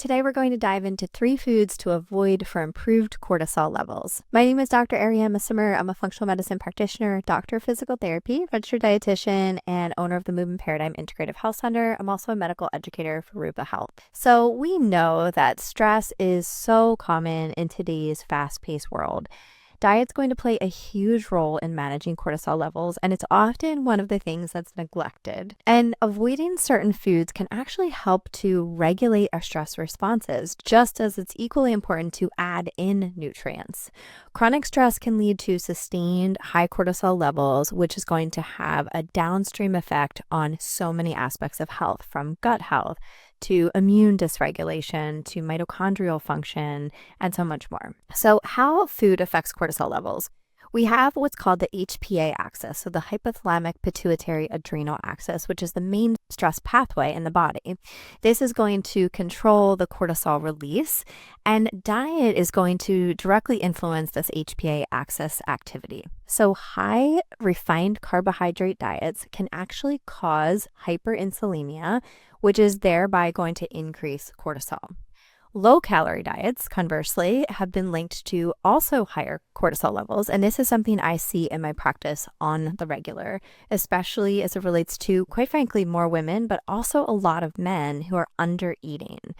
today we're going to dive into 3 foods to avoid for improved cortisol levels. My name is Dr. Arianne Missimer. I'm a functional medicine practitioner, doctor of physical therapy, registered dietitian, and owner of the Movement Paradigm Integrative Health Center. I'm also a medical educator for Rupa Health. So we know that stress is so common in today's fast-paced world. Diet's going to play a huge role in managing cortisol levels, and it's often one of the things that's neglected. And avoiding certain foods can actually help to regulate our stress responses, just as it's equally important to add in nutrients. Chronic stress can lead to sustained high cortisol levels, which is going to have a downstream effect on so many aspects of health, from gut health to immune dysregulation, to mitochondrial function, and so much more. So how food affects cortisol levels? We have what's called the HPA axis, so the hypothalamic pituitary adrenal axis, which is the main stress pathway in the body. This is going to control the cortisol release, and diet is going to directly influence this HPA axis activity. So high refined carbohydrate diets can actually cause hyperinsulinemia, which is thereby going to increase cortisol. Low-calorie diets, conversely, have been linked to also higher cortisol levels, and this is something I see in my practice on the regular, especially as it relates to, quite frankly, more women, but also a lot of men who are under-eating.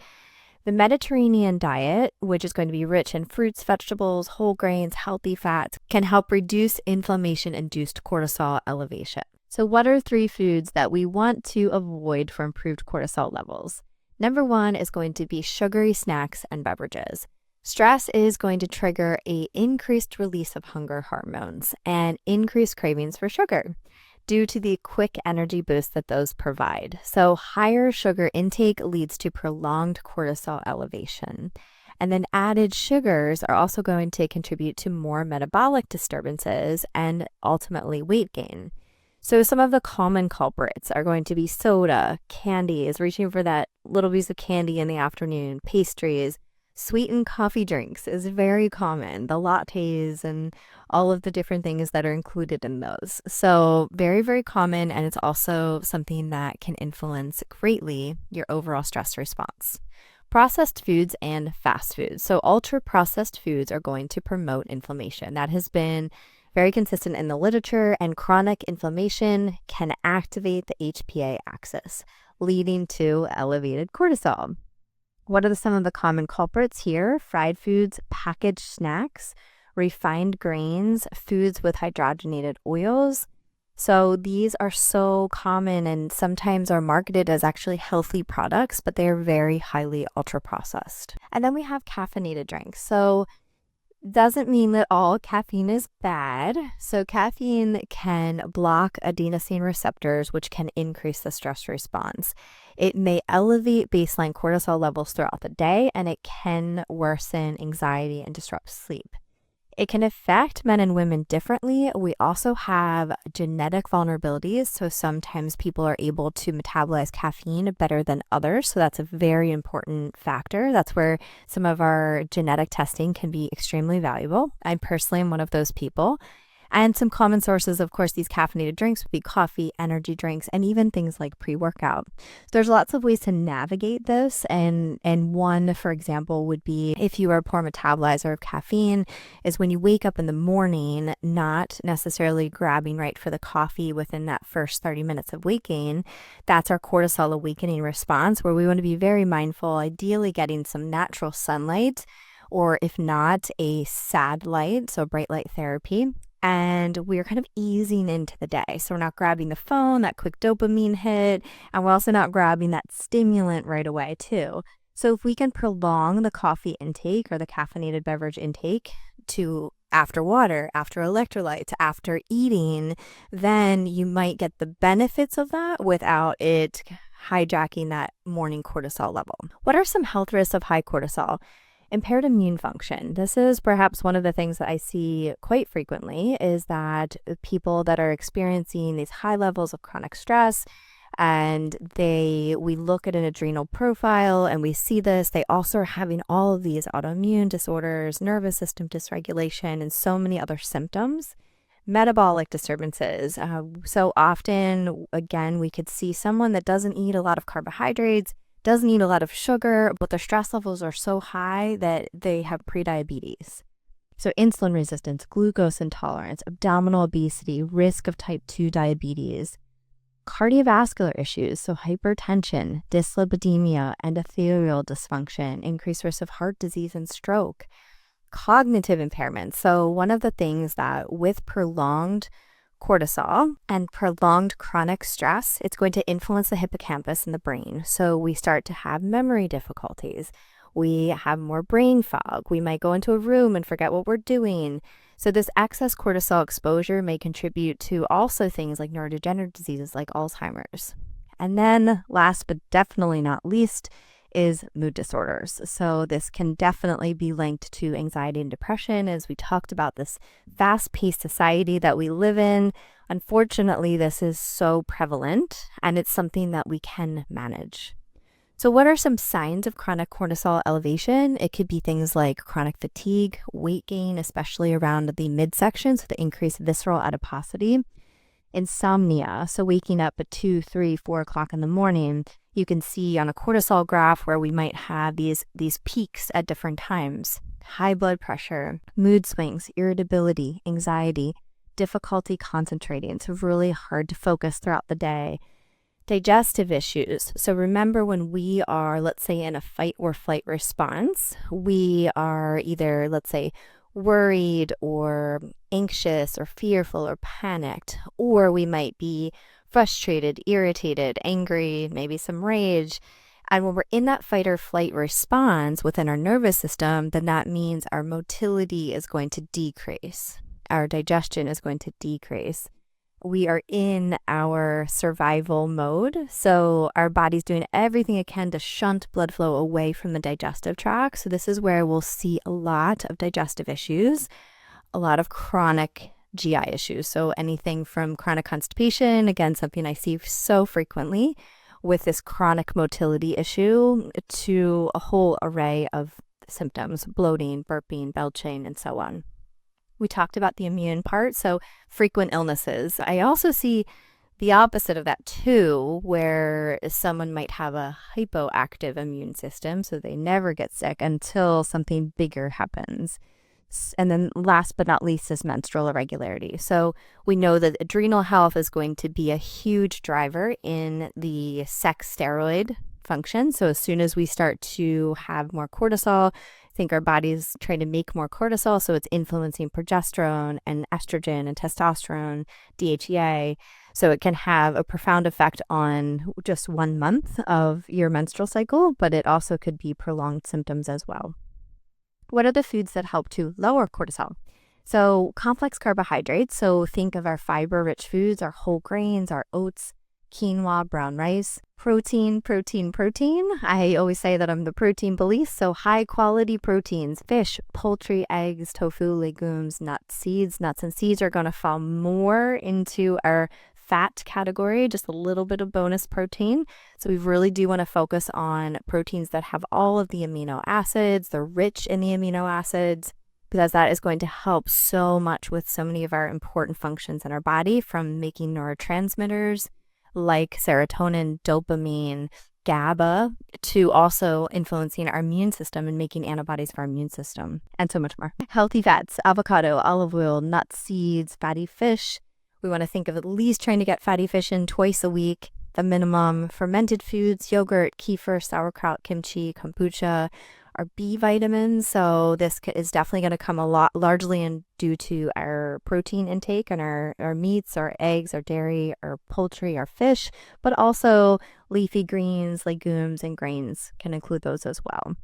The Mediterranean diet, which is going to be rich in fruits, vegetables, whole grains, healthy fats, can help reduce inflammation-induced cortisol elevation. So what are 3 foods that we want to avoid for improved cortisol levels? Number 1 is going to be sugary snacks and beverages. Stress is going to trigger an increased release of hunger hormones and increased cravings for sugar due to the quick energy boost that those provide. So higher sugar intake leads to prolonged cortisol elevation. And then added sugars are also going to contribute to more metabolic disturbances and ultimately weight gain. So some of the common culprits are going to be soda, candies, reaching for that little piece of candy in the afternoon, pastries, sweetened coffee drinks is very common, the lattes and all of the different things that are included in those. So very, very common, and it's also something that can influence greatly your overall stress response. Processed foods and fast foods. So ultra-processed foods are going to promote inflammation. That has been very consistent in the literature, and chronic inflammation can activate the HPA axis, leading to elevated cortisol. What are some of the common culprits here? Fried foods, packaged snacks, refined grains, foods with hydrogenated oils. So these are so common and sometimes are marketed as actually healthy products, but they are very highly ultra processed. And then we have caffeinated drinks. So doesn't mean that all caffeine is bad. So caffeine can block adenosine receptors, which can increase the stress response. It may elevate baseline cortisol levels throughout the day, and it can worsen anxiety and disrupt sleep. It can affect men and women differently. We also have genetic vulnerabilities. So sometimes people are able to metabolize caffeine better than others. So that's a very important factor. That's where some of our genetic testing can be extremely valuable. I personally am one of those people. And some common sources, of course, these caffeinated drinks would be coffee, energy drinks, and even things like pre-workout. There's lots of ways to navigate this. And one, for example, would be if you are a poor metabolizer of caffeine, is when you wake up in the morning, not necessarily grabbing right for the coffee within that first 30 minutes of waking. That's our cortisol awakening response, where we want to be very mindful, ideally getting some natural sunlight, or if not, a SAD light, so bright light therapy. And we're kind of easing into the day. So we're not grabbing the phone, that quick dopamine hit, and we're also not grabbing that stimulant right away too. So if we can prolong the coffee intake or the caffeinated beverage intake to after water, after electrolytes, after eating, then you might get the benefits of that without it hijacking that morning cortisol level. What are some health risks of high cortisol? Impaired immune function. This is perhaps one of the things that I see quite frequently, is that people that are experiencing these high levels of chronic stress, and we look at an adrenal profile and we see this, they also are having all of these autoimmune disorders, nervous system dysregulation, and so many other symptoms. Metabolic disturbances. So often, again, we could see someone that doesn't eat a lot of carbohydrates, doesn't eat a lot of sugar, but their stress levels are so high that they have prediabetes. So insulin resistance, glucose intolerance, abdominal obesity, risk of type 2 diabetes, cardiovascular issues, so hypertension, dyslipidemia, endothelial dysfunction, increased risk of heart disease and stroke, cognitive impairment. So one of the things that with prolonged cortisol and prolonged chronic stress, it's going to influence the hippocampus in the brain. So we start to have memory difficulties. We have more brain fog. We might go into a room and forget what we're doing. So this excess cortisol exposure may contribute to also things like neurodegenerative diseases like Alzheimer's. And then last but definitely not least is mood disorders. So this can definitely be linked to anxiety and depression, as we talked about this fast-paced society that we live in. Unfortunately, this is so prevalent, and it's something that we can manage. So what are some signs of chronic cortisol elevation? It could be things like chronic fatigue, weight gain, especially around the midsection, so the increased visceral adiposity, insomnia, so waking up at 2, 3, 4 o'clock in the morning. You can see on a cortisol graph where we might have these peaks at different times. High blood pressure, mood swings, irritability, anxiety, difficulty concentrating, so really hard to focus throughout the day. Digestive issues. So remember, when we are, let's say, in a fight or flight response, we are either, let's say, worried or anxious or fearful or panicked, or we might be frustrated, irritated, angry, maybe some rage. And when we're in that fight or flight response within our nervous system, then that means our motility is going to decrease. Our digestion is going to decrease. We are in our survival mode. So our body's doing everything it can to shunt blood flow away from the digestive tract. So this is where we'll see a lot of digestive issues, a lot of chronic GI issues. So anything from chronic constipation, again, something I see so frequently with this chronic motility issue, to a whole array of symptoms, bloating, burping, belching, and so on. We talked about the immune part, so frequent illnesses. I also see the opposite of that too, where someone might have a hypoactive immune system, so they never get sick until something bigger happens. And then last but not least is menstrual irregularity. So we know that adrenal health is going to be a huge driver in the sex steroid function. So as soon as we start to have more cortisol, I think our body's trying to make more cortisol, so it's influencing progesterone and estrogen and testosterone, DHEA. So it can have a profound effect on just 1 month of your menstrual cycle, but it also could be prolonged symptoms as well. What are the foods that help to lower cortisol? So complex carbohydrates, so think of our fiber-rich foods, our whole grains, our oats, quinoa, brown rice. Protein. I always say that I'm the protein police, so high quality proteins, fish, poultry, eggs, tofu, legumes, nuts, seeds. Nuts and seeds are going to fall more into our fat category, just a little bit of bonus protein. So we really do want to focus on proteins that have all of the amino acids, they're rich in the amino acids, because that is going to help so much with so many of our important functions in our body, from making neurotransmitters like serotonin, dopamine, GABA, to also influencing our immune system and making antibodies for our immune system, and so much more. Healthy fats, avocado, olive oil, nuts, seeds, fatty fish. We want to think of at least trying to get fatty fish in twice a week, the minimum. Fermented foods, yogurt, kefir, sauerkraut, kimchi, kombucha, our B vitamins. So this is definitely going to come a lot largely in due to our protein intake and our meats, our eggs, our dairy, our poultry, our fish, but also leafy greens, legumes, and grains can include those as well.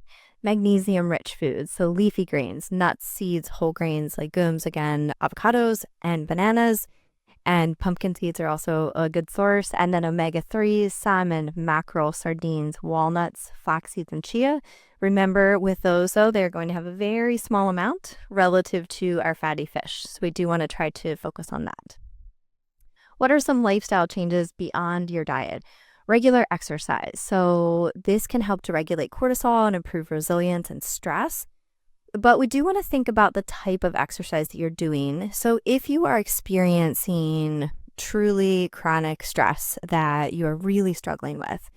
Magnesium rich foods, so leafy greens, nuts, seeds, whole grains, legumes, again, avocados and bananas. And pumpkin seeds are also a good source. And then omega-3s, salmon, mackerel, sardines, walnuts, flax seeds, and chia. Remember, with those, though, they're going to have a very small amount relative to our fatty fish. So we do want to try to focus on that. What are some lifestyle changes beyond your diet? Regular exercise. So this can help to regulate cortisol and improve resilience and stress. But we do want to think about the type of exercise that you're doing. So if you are experiencing truly chronic stress that you are really struggling with,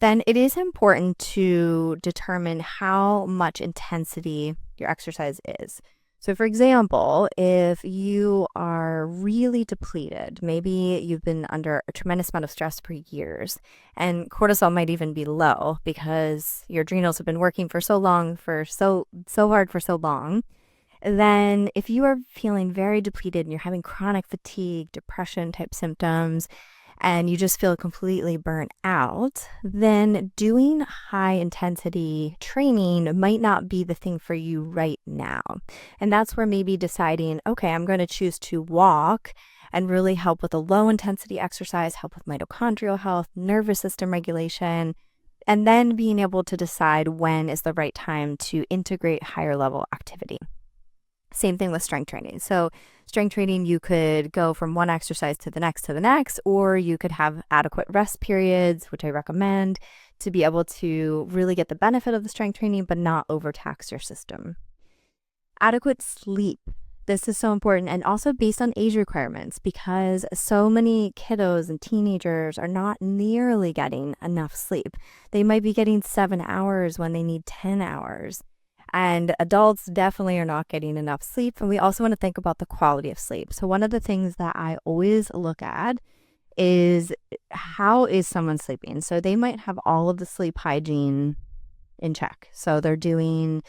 then it is important to determine how much intensity your exercise is. So, for example, if you are really depleted, maybe you've been under a tremendous amount of stress for years, and cortisol might even be low because your adrenals have been working for so long, for so hard for so long. Then, if you are feeling very depleted and you're having chronic fatigue, depression type symptoms, and you just feel completely burnt out, then doing high intensity training might not be the thing for you right now. And that's where maybe deciding, okay, I'm going to choose to walk and really help with a low intensity exercise, help with mitochondrial health, nervous system regulation, and then being able to decide when is the right time to integrate higher level activity. Same thing with strength training. So strength training, you could go from one exercise to the next, or you could have adequate rest periods, which I recommend to be able to really get the benefit of the strength training, but not overtax your system. Adequate sleep. This is so important, and also based on age requirements, because so many kiddos and teenagers are not nearly getting enough sleep. They might be getting 7 hours when they need 10 hours. And adults definitely are not getting enough sleep. And we also want to think about the quality of sleep. So one of the things that I always look at is how is someone sleeping? So they might have all of the sleep hygiene in check. So they're doing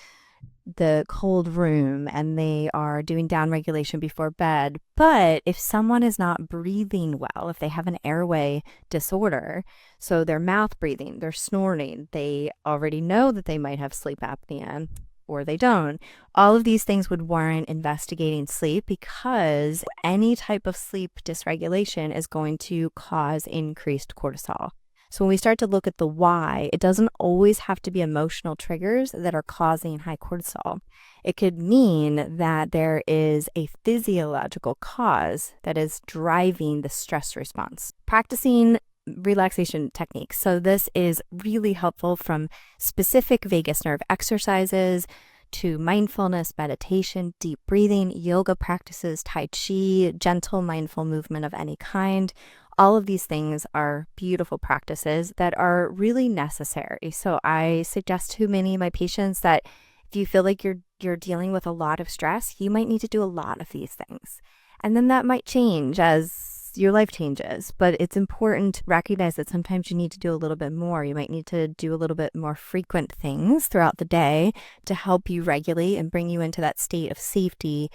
the cold room and they are doing down regulation before bed. But if someone is not breathing well, if they have an airway disorder, so they're mouth breathing, they're snoring, they already know that they might have sleep apnea, or they don't. All of these things would warrant investigating sleep, because any type of sleep dysregulation is going to cause increased cortisol. So when we start to look at the why, it doesn't always have to be emotional triggers that are causing high cortisol. It could mean that there is a physiological cause that is driving the stress response. Practicing relaxation techniques. So this is really helpful, from specific vagus nerve exercises to mindfulness, meditation, deep breathing, yoga practices, tai chi, gentle mindful movement of any kind. All of these things are beautiful practices that are really necessary. So I suggest to many of my patients that if you feel like you're dealing with a lot of stress, you might need to do a lot of these things. And then that might change as your life changes, but it's important to recognize that sometimes you need to do a little bit more. You might need to do a little bit more frequent things throughout the day to help you regulate and bring you into that state of safety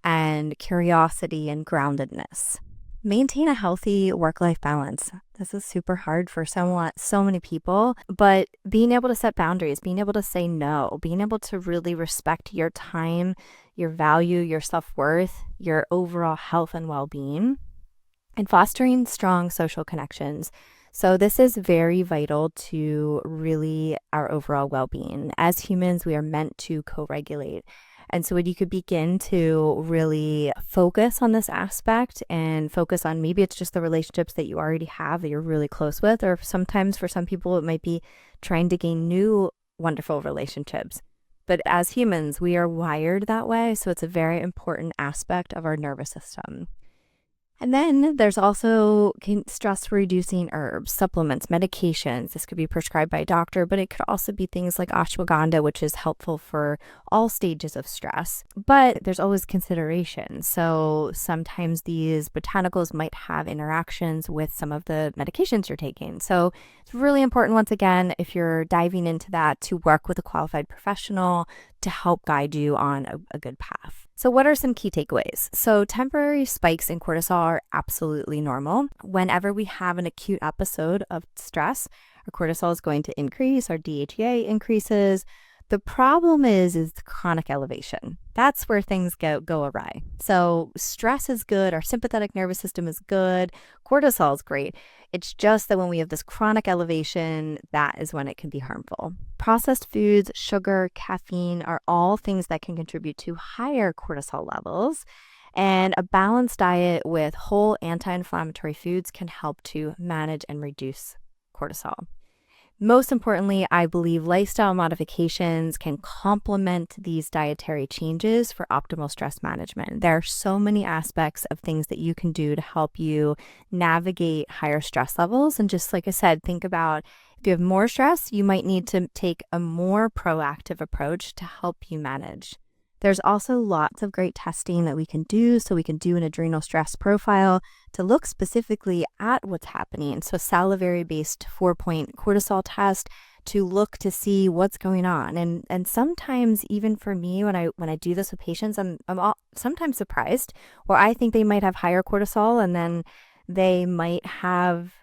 and curiosity and groundedness. Maintain a healthy work-life balance. This is super hard for so many people, but being able to set boundaries, being able to say no, being able to really respect your time, your value, your self-worth, your overall health and well-being, and fostering strong social connections. So this is very vital to really our overall well-being. As humans, we are meant to co-regulate. And so when you could begin to really focus on this aspect and focus on, maybe it's just the relationships that you already have that you're really close with, or sometimes for some people it might be trying to gain new wonderful relationships. But as humans, we are wired that way. So it's a very important aspect of our nervous system. And then there's also stress reducing herbs, supplements, medications. This could be prescribed by a doctor, but it could also be things like ashwagandha, which is helpful for all stages of stress. But there's always consideration. So sometimes these botanicals might have interactions with some of the medications you're taking. So it's really important, once again, if you're diving into that, to work with a qualified professional to help guide you on a good path. So what are some key takeaways? So temporary spikes in cortisol are absolutely normal. Whenever we have an acute episode of stress, our cortisol is going to increase, our DHEA increases. The problem is the chronic elevation. That's where things go awry. So stress is good, our sympathetic nervous system is good, cortisol is great. It's just that when we have this chronic elevation, that is when it can be harmful. Processed foods, sugar, caffeine are all things that can contribute to higher cortisol levels. And a balanced diet with whole anti-inflammatory foods can help to manage and reduce cortisol. Most importantly, I believe lifestyle modifications can complement these dietary changes for optimal stress management. There are so many aspects of things that you can do to help you navigate higher stress levels. And just like I said, think about If you have more stress, you might need to take a more proactive approach to help you manage. There's also lots of great testing that we can do. So we can do an adrenal stress profile to look specifically at what's happening. So salivary-based 4-point cortisol test to look to see what's going on. And sometimes even for me, when I do this with patients, I'm sometimes surprised, or I think they might have higher cortisol and then they might have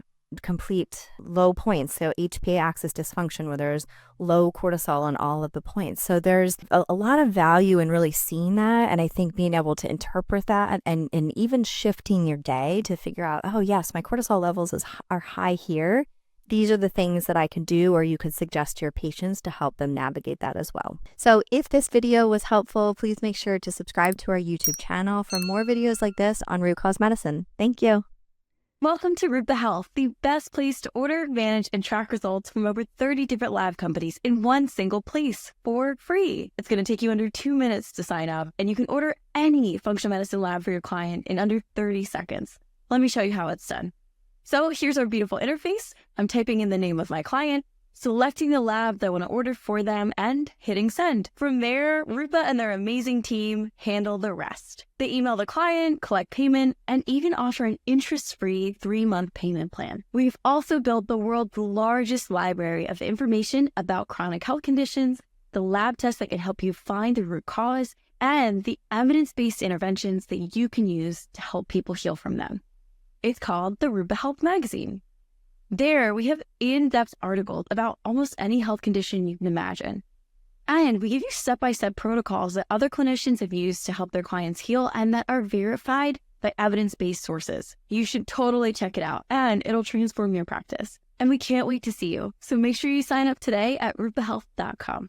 complete low points. So HPA axis dysfunction where there's low cortisol on all of the points. So there's a lot of value in really seeing that. And I think being able to interpret that and even shifting your day to figure out, oh yes, my cortisol levels are high here. These are the things that I can do, or you could suggest to your patients to help them navigate that as well. So if this video was helpful, please make sure to subscribe to our YouTube channel for more videos like this on root cause medicine. Thank you. Welcome to Rupa Health, the best place to order, manage, and track results from over 30 different lab companies in one single place for free. It's going to take you under 2 minutes to sign up, and you can order any functional medicine lab for your client in under 30 seconds. Let me show you how it's done. So here's our beautiful interface. I'm typing in the name of my client, selecting the lab that I want to order for them, and hitting send. From there, Rupa and their amazing team handle the rest. They email the client, collect payment, and even offer an interest-free 3-month payment plan. We've also built the world's largest library of information about chronic health conditions, the lab tests that can help you find the root cause, and the evidence-based interventions that you can use to help people heal from them. It's called the Rupa Health Magazine. There, we have in-depth articles about almost any health condition you can imagine. And we give you step-by-step protocols that other clinicians have used to help their clients heal and that are verified by evidence-based sources. You should totally check it out, and it'll transform your practice. And we can't wait to see you. So make sure you sign up today at rupahealth.com.